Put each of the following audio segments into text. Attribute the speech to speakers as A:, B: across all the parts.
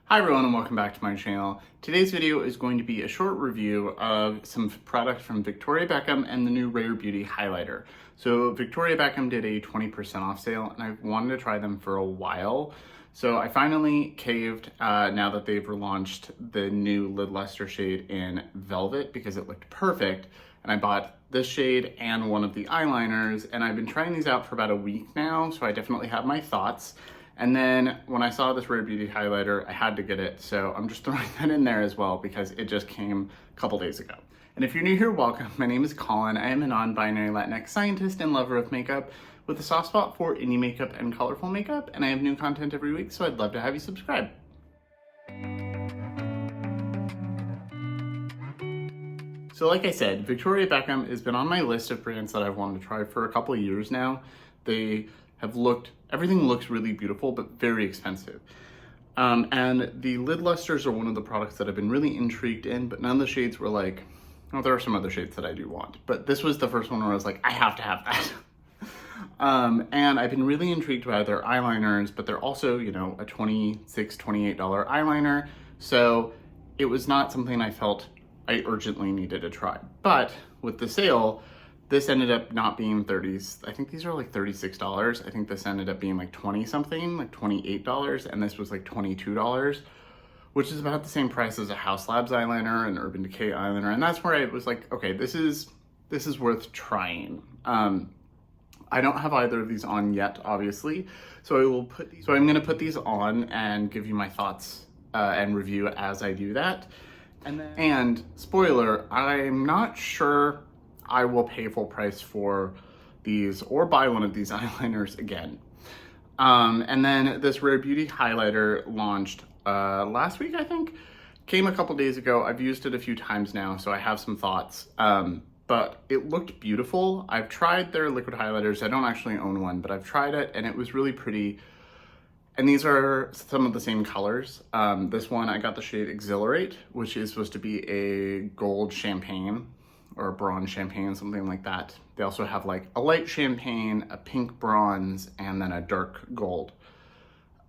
A: Hi everyone and welcome back to my channel. Today's video is going to be a short review of some product from Victoria Beckham and the new Rare Beauty highlighter. So Victoria Beckham did a 20% off sale and I've wanted to try them for a while. So I finally caved now that they've relaunched the new Lid Lustre shade in Velvet because it looked perfect. And I bought this shade and one of the eyeliners and I've been trying these out for about a week now. So I definitely have my thoughts. And then when I saw this Rare Beauty highlighter, I had to get it. So I'm just throwing that in there as well because it just came a couple days ago. And if you're new here, welcome. My name is Colin. I am a non-binary Latinx scientist and lover of makeup with a soft spot for indie makeup and colorful makeup. And I have new content every week, so I'd love to have you subscribe. So like I said, Victoria Beckham has been on my list of brands that I've wanted to try for a couple of years now. Everything looks really beautiful, but very expensive. And the lid lusters are one of the products that I've been really intrigued in, but none of the shades were like, well, there are some other shades that I do want, but this was the first one where I was like, I have to have that. And I've been really intrigued by their eyeliners, but they're also, you know, a $26, $28 eyeliner. So it was not something I felt I urgently needed to try. But with the sale, this ended up not being 30s. I think these are like $36. I think this ended up being like 20 something, like $28. And this was like $22, which is about the same price as a Haus Labs eyeliner and Urban Decay eyeliner. And that's where I was like, okay, this is worth trying. I don't have either of these on yet, obviously. So I'm gonna put these on and give you my thoughts and review as I do that. And spoiler, I'm not sure I will pay full price for these or buy one of these eyeliners again. And then this Rare Beauty highlighter launched last week, I think. Came a couple days ago. I've used it a few times now, so I have some thoughts. But it looked beautiful. I've tried their liquid highlighters. I don't actually own one, but I've tried it and it was really pretty. And these are some of the same colors. This one, I got the shade Exhilarate, which is supposed to be a gold champagne or a bronze champagne, something like that. They also have like a light champagne, a pink bronze, and then a dark gold.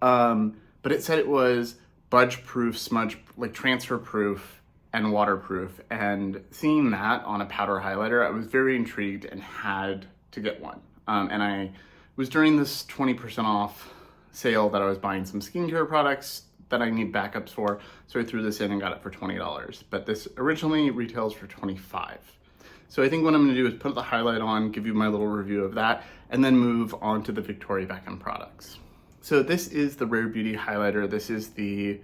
A: But it said it was budge proof, smudge, like transfer proof and waterproof. And seeing that on a powder highlighter, I was very intrigued and had to get one. And I was during this 20% off sale that I was buying some skincare products that I need backups for. So I threw this in and got it for $20. But this originally retails for $25. So I think what I'm gonna do is put the highlight on, give you my little review of that, and then move on to the Victoria Beckham products. So this is the Rare Beauty highlighter. This is the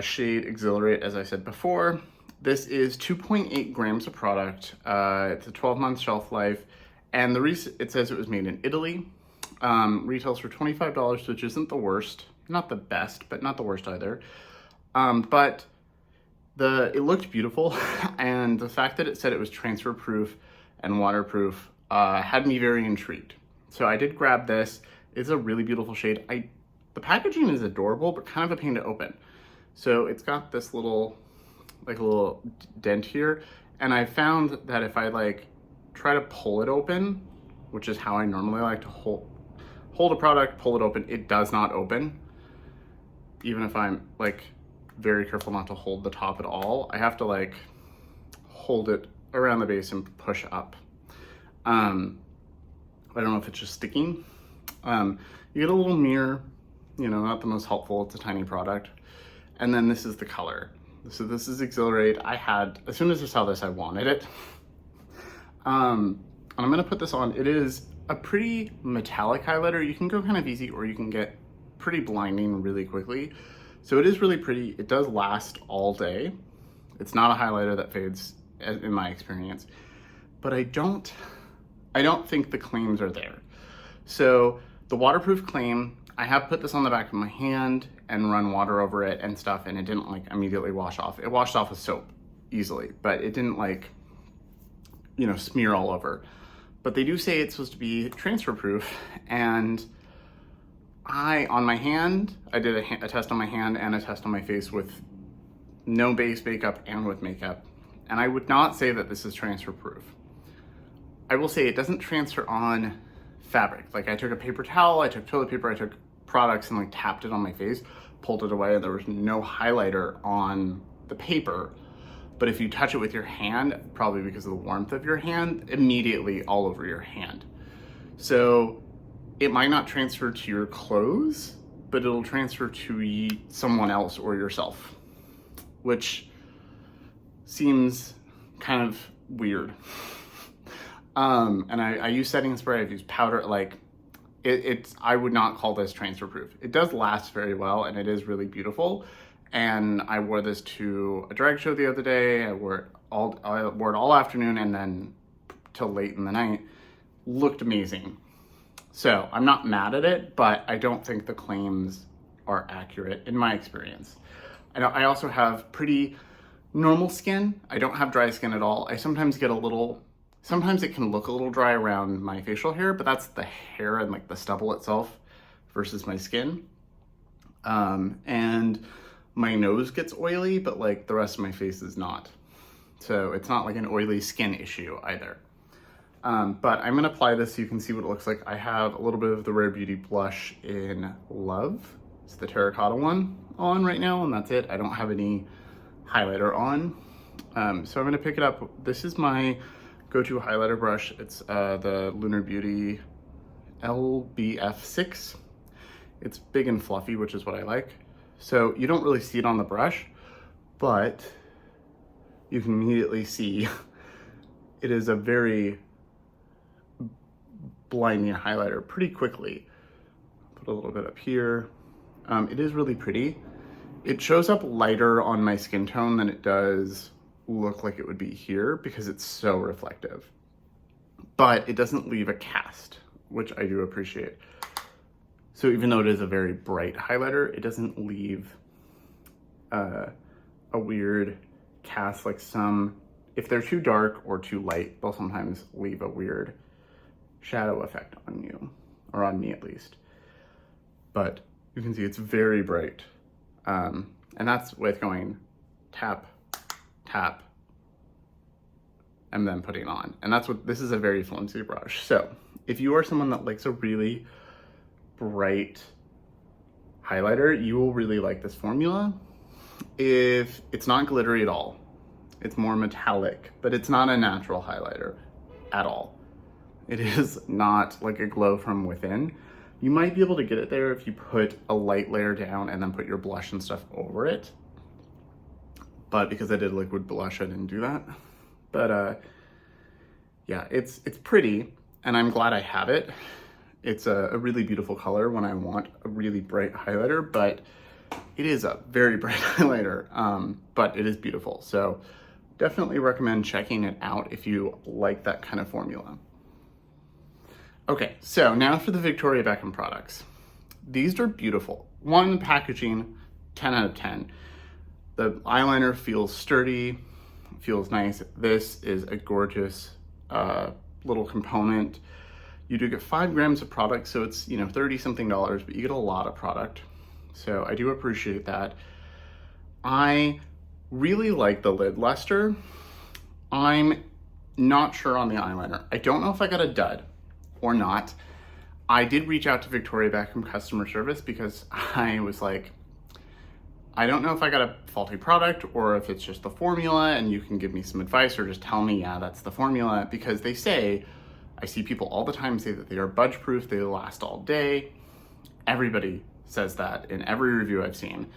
A: shade Exhilarate, as I said before. This is 2.8 grams of product. It's a 12-month shelf life, and it says it was made in Italy. Retails for $25, which isn't the worst. Not the best, but not the worst either. But it looked beautiful, and the fact that it said it was transfer proof and waterproof had me very intrigued. So I did grab this. It's a really beautiful shade. The packaging is adorable, but kind of a pain to open. So it's got this little dent here, and I found that if I like try to pull it open, which is how I normally like to hold a product, pull it open, it does not open. Even if I'm like very careful not to hold the top at all, I have to like hold it around the base and push up. I don't know if it's just sticking. You get a little mirror, you know, not the most helpful, it's a tiny product. And then this is the color. So this is Exhilarate. As soon as I saw this, I wanted it. And I'm gonna put this on. It is a pretty metallic highlighter. You can go kind of easy or you can get pretty blinding really quickly. So it is really pretty. It does last all day. It's not a highlighter that fades in my experience, but I don't think the claims are there. So the waterproof claim, I have put this on the back of my hand and run water over it and stuff, and it didn't like immediately wash off. It washed off with soap easily, but it didn't like, you know, smear all over. But they do say it's supposed to be transfer proof, and on my hand, I did a test on my hand and a test on my face with no base makeup and with makeup. And I would not say that this is transfer proof. I will say it doesn't transfer on fabric. Like I took a paper towel, I took toilet paper, I took products and like tapped it on my face, pulled it away and there was no highlighter on the paper. But if you touch it with your hand, probably because of the warmth of your hand, immediately all over your hand. So it might not transfer to your clothes, but it'll transfer to someone else or yourself, which seems kind of weird. And I use setting spray, I've used powder, like I would not call this transfer proof. It does last very well and it is really beautiful. And I wore this to a drag show the other day. I wore it all afternoon and then till late in the night. Looked amazing. So I'm not mad at it, but I don't think the claims are accurate in my experience. I also have pretty normal skin. I don't have dry skin at all. I sometimes get sometimes it can look a little dry around my facial hair, but that's the hair and like the stubble itself versus my skin. And my nose gets oily, but like the rest of my face is not. So it's not like an oily skin issue either. But I'm gonna apply this so you can see what it looks like. I have a little bit of the Rare Beauty blush in Love. It's the terracotta one on right now, and that's it. I don't have any highlighter on. So I'm gonna pick it up. This is my go-to highlighter brush. It's the Lunar Beauty LBF6. It's big and fluffy, which is what I like. So you don't really see it on the brush, but you can immediately see it is a very blinding highlighter pretty quickly. Put a little bit up here. It is really pretty. It shows up lighter on my skin tone than it does look like it would be here because it's so reflective. But it doesn't leave a cast, which I do appreciate. So even though it is a very bright highlighter, it doesn't leave a weird cast like some, if they're too dark or too light, they'll sometimes leave a weird shadow effect on you, or on me at least. But you can see it's very bright. And that's with going tap, tap, and then putting on. And that's what, this is a very flimsy brush. So if you are someone that likes a really bright highlighter, you will really like this formula. If it's not glittery at all, it's more metallic, but it's not a natural highlighter at all. It is not like a glow from within. You might be able to get it there if you put a light layer down and then put your blush and stuff over it. But because I did liquid blush, I didn't do that. But yeah, it's pretty, and I'm glad I have it. It's a really beautiful color when I want a really bright highlighter, but it is a very bright highlighter, but it is beautiful. So definitely recommend checking it out if you like that kind of formula. Okay, so now for the Victoria Beckham products. These are beautiful. One, packaging, 10 out of 10. The eyeliner feels sturdy, feels nice. This is a gorgeous little component. You do get 5 grams of product, so it's, you know, $30 something, but you get a lot of product. So I do appreciate that. I really like the lid luster. I'm not sure on the eyeliner. I don't know if I got a dud or not. I did reach out to Victoria Beckham customer service because I was like, I don't know if I got a faulty product or if it's just the formula, and you can give me some advice or just tell me, yeah, that's the formula, because they say, I see people all the time say that they are budge proof, they last all day. Everybody says that in every review I've seen.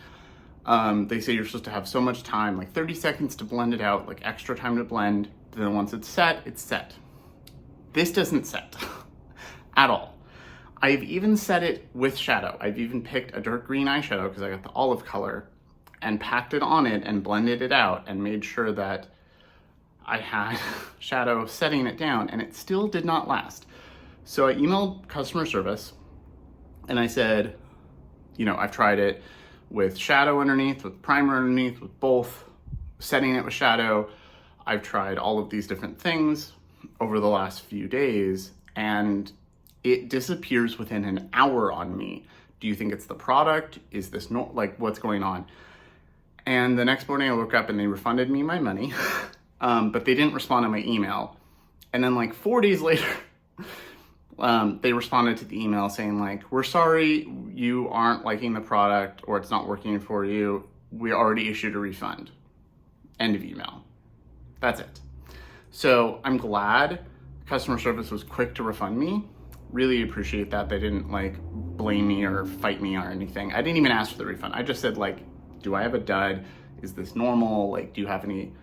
A: They say you're supposed to have so much time, like 30 seconds to blend it out, like extra time to blend. Then once it's set, it's set. This doesn't set at all. I've even set it with shadow. I've even picked a dark green eyeshadow because I got the olive color and packed it on it and blended it out and made sure that I had shadow setting it down, and it still did not last. So I emailed customer service and I said, you know, I've tried it with shadow underneath, with primer underneath, with both, setting it with shadow. I've tried all of these different things over the last few days, and it disappears within an hour on me. Do you think it's the product? Is this like what's going on? And the next morning I woke up and they refunded me my money, but they didn't respond to my email. And then like 4 days later, they responded to the email saying like, we're sorry you aren't liking the product or it's not working for you. We already issued a refund. End of email. That's it. So I'm glad customer service was quick to refund me. Really appreciate that. They didn't like blame me or fight me or anything. I didn't even ask for the refund. I just said like, do I have a dud? Is this normal? Like, do you have any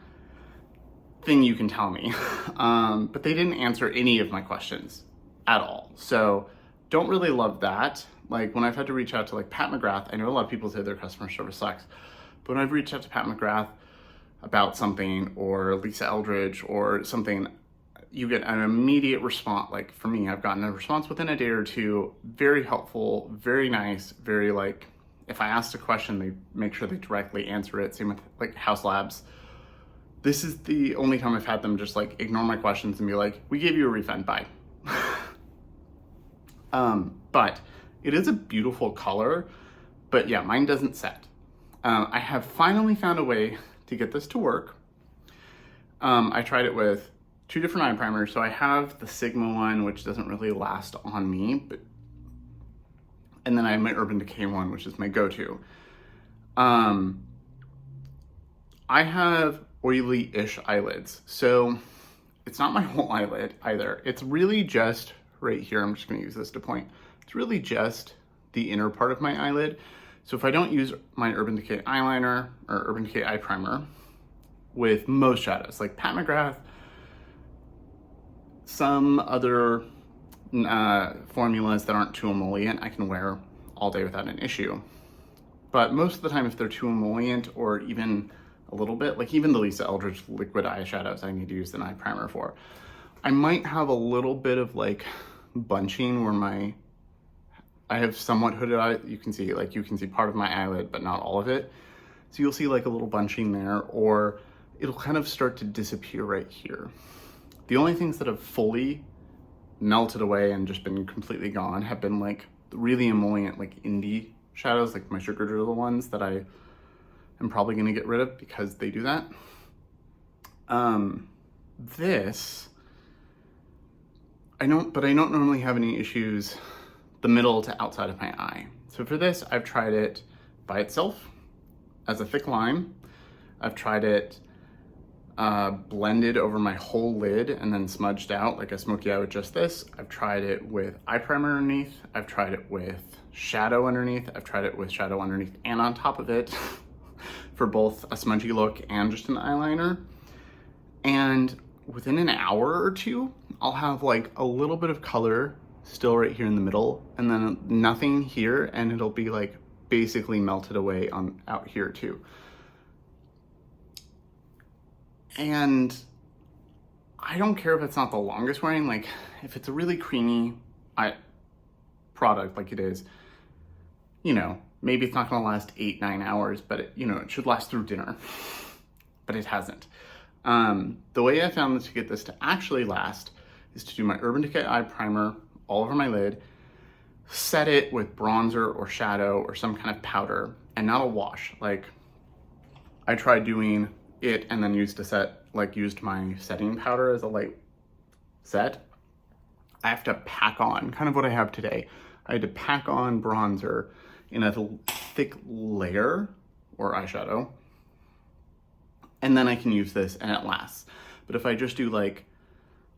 A: thing you can tell me? But they didn't answer any of my questions at all. So don't really love that. Like when I've had to reach out to like Pat McGrath, I know a lot of people say their customer service sucks, but when I've reached out to Pat McGrath about something or Lisa Eldridge or something, you get an immediate response. Like for me, I've gotten a response within a day or two, very helpful, very nice, very like, if I asked a question, they make sure they directly answer it. Same with like Haus Labs. This is the only time I've had them just like ignore my questions and be like, we gave you a refund, bye. But it is a beautiful color, but yeah, mine doesn't set. I have finally found a way to get this to work. I tried it with 2 different eye primers. So I have the Sigma one, which doesn't really last on me, and then I have my Urban Decay one, which is my go-to. I have oily-ish eyelids, so it's not my whole eyelid either. It's really just right here. I'm just gonna use this to point. It's really just the inner part of my eyelid. So if I don't use my Urban Decay eyeliner or Urban Decay eye primer with most shadows, like Pat McGrath, some other formulas that aren't too emollient, I can wear all day without an issue. But most of the time, if they're too emollient or even a little bit, like even the Lisa Eldridge liquid eyeshadows I need to use an eye primer for, I might have a little bit of like bunching where I have somewhat hooded eye. You can see part of my eyelid, but not all of it. So you'll see like a little bunching there, or it'll kind of start to disappear right here. The only things that have fully melted away and just been completely gone have been like really emollient, like indie shadows, like my sugar drizzle ones that I am probably gonna get rid of because they do that. This, I don't normally have any issues the middle to outside of my eye. So for this, I've tried it by itself as a thick line. I've tried it blended over my whole lid and then smudged out like a smoky eye with just this. I've tried it with eye primer underneath. I've tried it with shadow underneath. I've tried it with shadow underneath and on top of it for both a smudgy look and just an eyeliner. And within an hour or two, I'll have like a little bit of color still right here in the middle and then nothing here, and it'll be like basically melted away on out here too. And I don't care if it's not the longest wearing, like if it's a really creamy product like it is, you know, maybe it's not gonna last 8-9 hours, but it, you know, it should last through dinner, but it hasn't. The way I found to get this to actually last is to do my Urban Decay eye primer all over my lid, set it with bronzer or shadow or some kind of powder, and not a wash. Like I tried doing it and then used my setting powder as a light set. I have to pack on, kind of what I have today. I had to pack on bronzer in a thick layer or eyeshadow, and then I can use this and it lasts. But if I just do like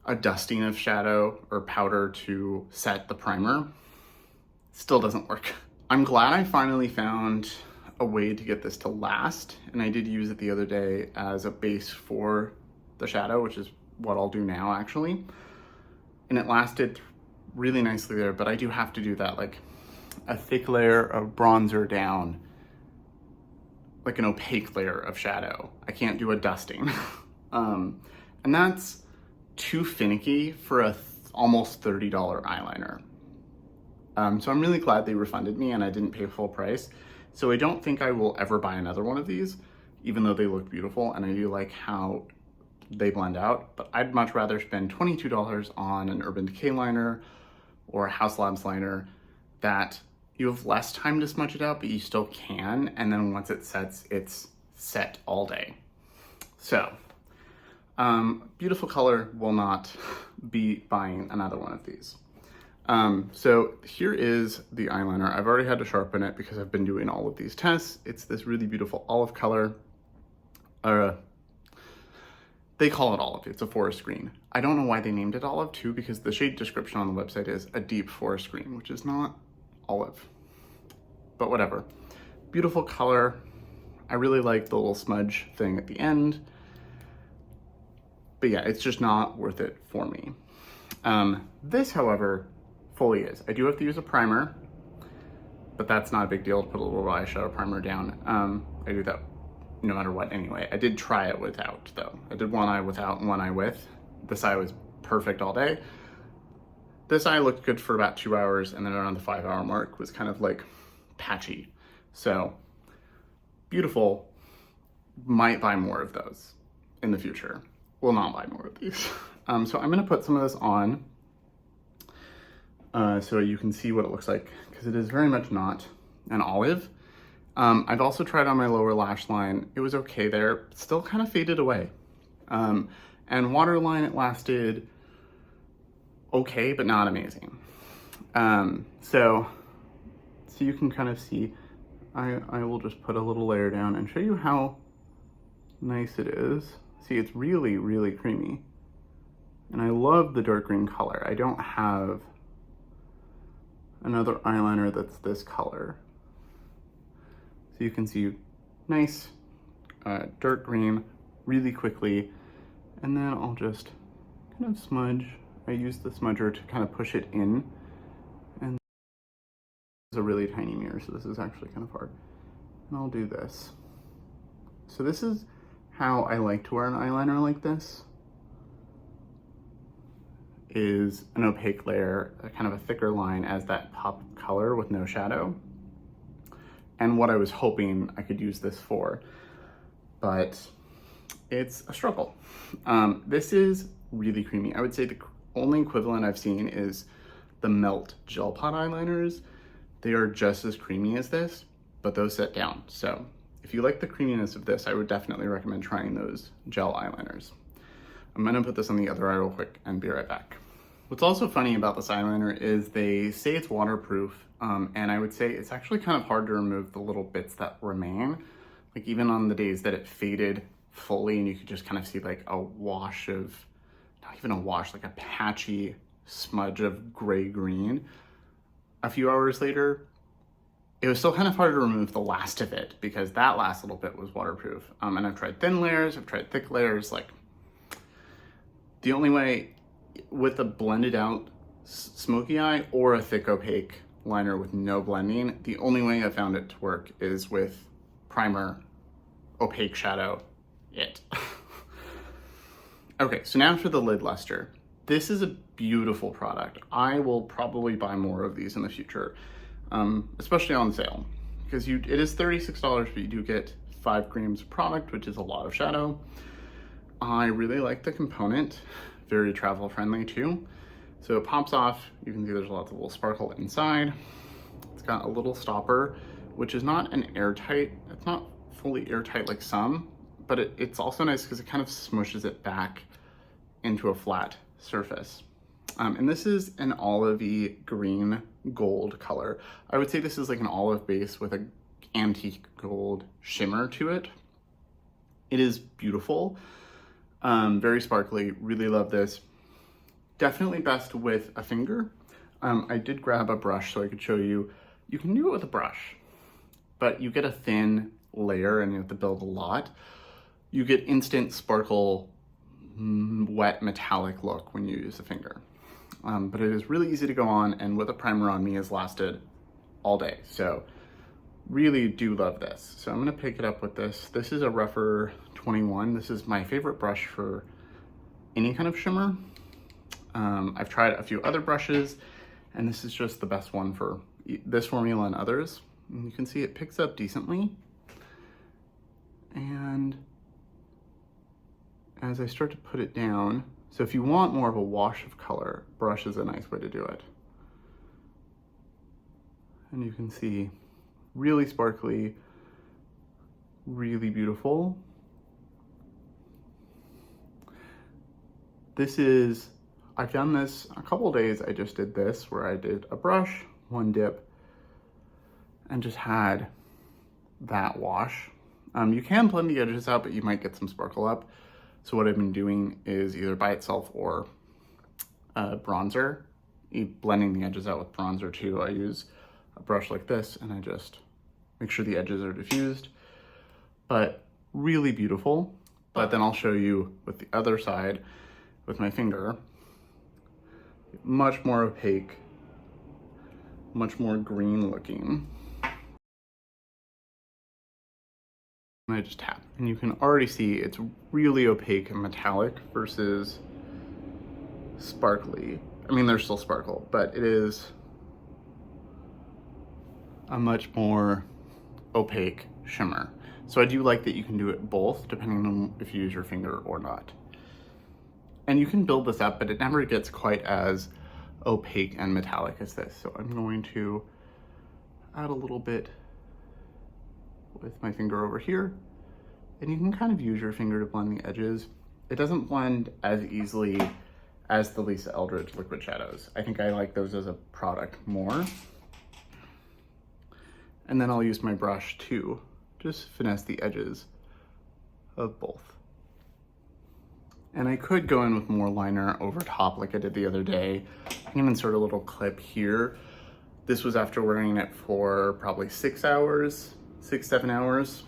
A: a dusting of shadow or powder to set the primer, it still doesn't work. I'm glad I finally found a way to get this to last, and I did use it the other day as a base for the shadow, which is what I'll do now actually, and it lasted really nicely there. But I do have to do that, like a thick layer of bronzer down, like an opaque layer of shadow. I can't do a dusting. And that's too finicky for a almost $30 eyeliner. So I'm really glad they refunded me and I didn't pay full price. So I don't think I will ever buy another one of these, even though they look beautiful and I do like how they blend out. But I'd much rather spend $22 on an Urban Decay liner or a Haus Labs liner that you have less time to smudge it out, but you still can. And then once it sets, it's set all day. So, beautiful color, will not be buying another one of these. So here is the eyeliner. I've already had to sharpen it because I've been doing all of these tests. It's this really beautiful olive color. They call it olive, it's a forest green. I don't know why they named it olive too, because the shade description on the website is a deep forest green, which is not olive, but whatever. Beautiful color. I really like the little smudge thing at the end. But yeah, it's just not worth it for me. This, however, fully is. I do have to use a primer, but that's not a big deal to put a little eyeshadow primer down. I do that no matter what anyway. I did try it without though. I did one eye without and one eye with. This eye was perfect all day. This eye looked good for about 2 hours, and then around the 5-hour mark was kind of like patchy. So beautiful. Might buy more of those in the future. Will not buy more of these. So I'm gonna put some of this on so you can see what it looks like, because it is very much not an olive. I've also tried on my lower lash line. It was okay there, still kind of faded away. And waterline, it lasted okay, but not amazing. So you can kind of see, I will just put a little layer down and show you how nice it is. See, it's really, really creamy. And I love the dark green color. I don't have another eyeliner that's this color. So you can see nice dark green really quickly. And then I'll just kind of smudge. I use the smudger to kind of push it in. And it's a really tiny mirror, so this is actually kind of hard. And I'll do this. So this is how I like to wear an eyeliner like this. Is an opaque layer, a kind of a thicker line as that pop color with no shadow. And what I was hoping I could use this for, but it's a struggle. This is really creamy. I would say the only equivalent I've seen is the Melt Gel Pot eyeliners. They are just as creamy as this, but those set down. So if you like the creaminess of this, I would definitely recommend trying those gel eyeliners. I'm gonna put this on the other eye real quick and be right back. What's also funny about this eyeliner is they say it's waterproof, and I would say it's actually kind of hard to remove the little bits that remain. Like even on the days that it faded fully and you could just kind of see like a wash of, not even a wash, like a patchy smudge of gray-green. A few hours later, it was still kind of hard to remove the last of it because that last little bit was waterproof. And I've tried thin layers, I've tried thick layers. Like the only way with a blended out smoky eye or a thick opaque liner with no blending, the only way I found it to work is with primer, opaque shadow, it. Okay, so now for the lid luster. This is a beautiful product. I will probably buy more of these in the future, especially on sale, because it is $36, but you do get 5 grams of product, which is a lot of shadow. I really like the component. Very travel friendly too. So it pops off. You can see there's lots of little sparkle inside. It's got a little stopper, which is not an airtight, it's not fully airtight like some, but it's also nice because it kind of smushes it back into a flat surface. And this is an olivey green gold color. I would say this is like an olive base with an antique gold shimmer to it. It is beautiful. Very sparkly, really love this. Definitely best with a finger. I did grab a brush so I could show you. You can do it with a brush, but you get a thin layer and you have to build a lot. You get instant sparkle, wet metallic look when you use a finger. But it is really easy to go on, and with a primer on me has lasted all day. So really do love this. So I'm gonna pick it up with this. This is a rougher 21. This is my favorite brush for any kind of shimmer. I've tried a few other brushes, and this is just the best one for this formula and others. And you can see it picks up decently. And as I start to put it down, so if you want more of a wash of color, brush is a nice way to do it. And you can see really sparkly, really beautiful. This is I've done this a couple days. I just did this where I did a brush, one dip, and just had that wash. You can blend the edges out, but you might get some sparkle up. So what I've been doing is either by itself or bronzer, blending the edges out with bronzer too. I use a brush like this and I just make sure the edges are diffused, but really beautiful. But then I'll show you with the other side with my finger, much more opaque, much more green looking. And I just tap and you can already see it's really opaque and metallic versus sparkly. I mean, there's still sparkle, but it is a much more opaque shimmer. So I do like that you can do it both depending on if you use your finger or not. And you can build this up, but it never gets quite as opaque and metallic as this. So I'm going to add a little bit with my finger over here, and you can kind of use your finger to blend the edges. It doesn't blend as easily as the Lisa Eldridge liquid shadows. I think I like those as a product more. And then I'll use my brush to just finesse the edges of both. And I could go in with more liner over top like I did the other day. I can insert a little clip here. This was after wearing it for probably 6 hours, 6-7 hours.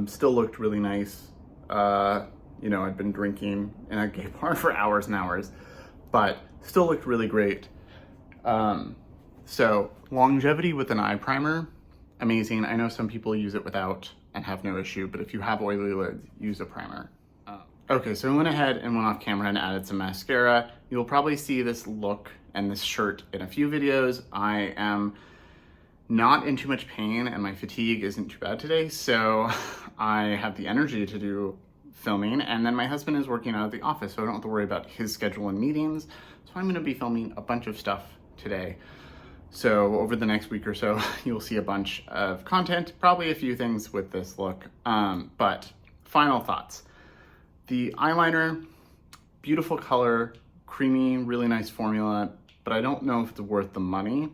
A: Still looked really nice. You know, I'd been drinking in a gay bar for hours and hours, but still looked really great. So longevity with an eye primer, amazing. I know some people use it without and have no issue, but if you have oily lids, use a primer. Okay, so I went ahead and went off camera and added some mascara. You'll probably see this look and this shirt in a few videos. I am not in too much pain and my fatigue isn't too bad today, so I have the energy to do filming, and then my husband is working out of the office, so I don't have to worry about his schedule and meetings. So I'm gonna be filming a bunch of stuff today. So over the next week or so, you'll see a bunch of content, probably a few things with this look. But final thoughts. The eyeliner, beautiful color, creamy, really nice formula, but I don't know if it's worth the money.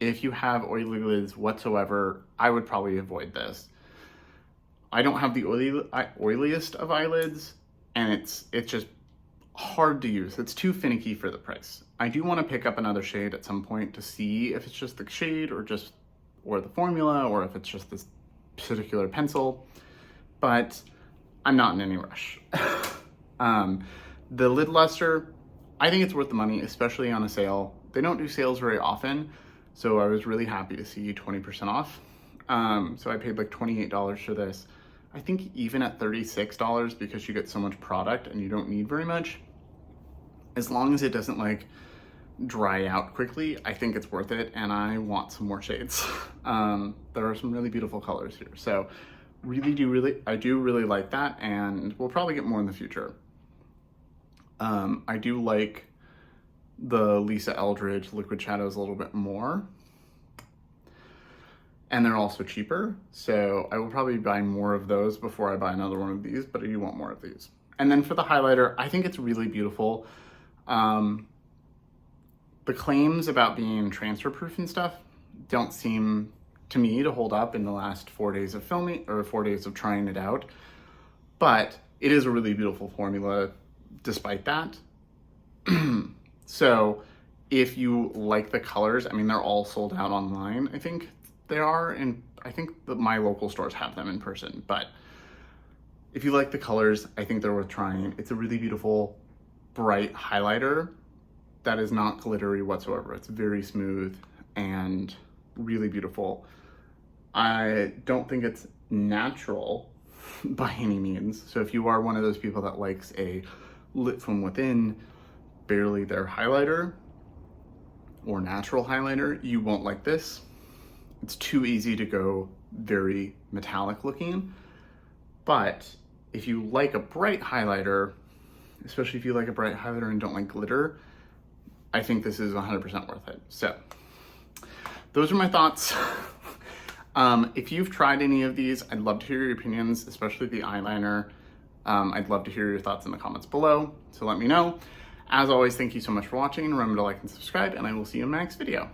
A: If you have oily lids whatsoever, I would probably avoid this. I don't have the oiliest of eyelids, and it's just hard to use. It's too finicky for the price. I do want to pick up another shade at some point to see if it's just the shade or the formula, or if it's just this particular pencil, but I'm not in any rush. The lid luster, I think it's worth the money, especially on a sale. They don't do sales very often, so I was really happy to see 20% off. So I paid like $28 for this. I think even at $36, because you get so much product and you don't need very much, as long as it doesn't like dry out quickly, I think it's worth it, and I want some more shades. There are some really beautiful colors here, so I do really like that, and we'll probably get more in the future. I do like the Lisa Eldridge liquid shadows a little bit more, and they're also cheaper, so I will probably buy more of those before I buy another one of these, but I do want more of these. And then for the highlighter, I think it's really beautiful. The claims about being transfer proof and stuff don't seem to me to hold up in the last 4 days of filming, or 4 days of trying it out, but it is a really beautiful formula despite that. So if you like the colors, I mean, they're all sold out online. I think they are, and I think that my local stores have them in person, but if you like the colors, I think they're worth trying. It's a really beautiful, bright highlighter that is not glittery whatsoever. It's very smooth and really beautiful. I don't think it's natural by any means. So if you are one of those people that likes a lit from within, barely there highlighter or natural highlighter, you won't like this. It's too easy to go very metallic looking. But if you like a bright highlighter, especially if you like a bright highlighter and don't like glitter, I think this is 100% worth it. So those are my thoughts. If you've tried any of these, I'd love to hear your opinions, especially the eyeliner. I'd love to hear your thoughts in the comments below, so let me know. As always, thank you so much for watching. Remember to like and subscribe, and I will see you in my next video.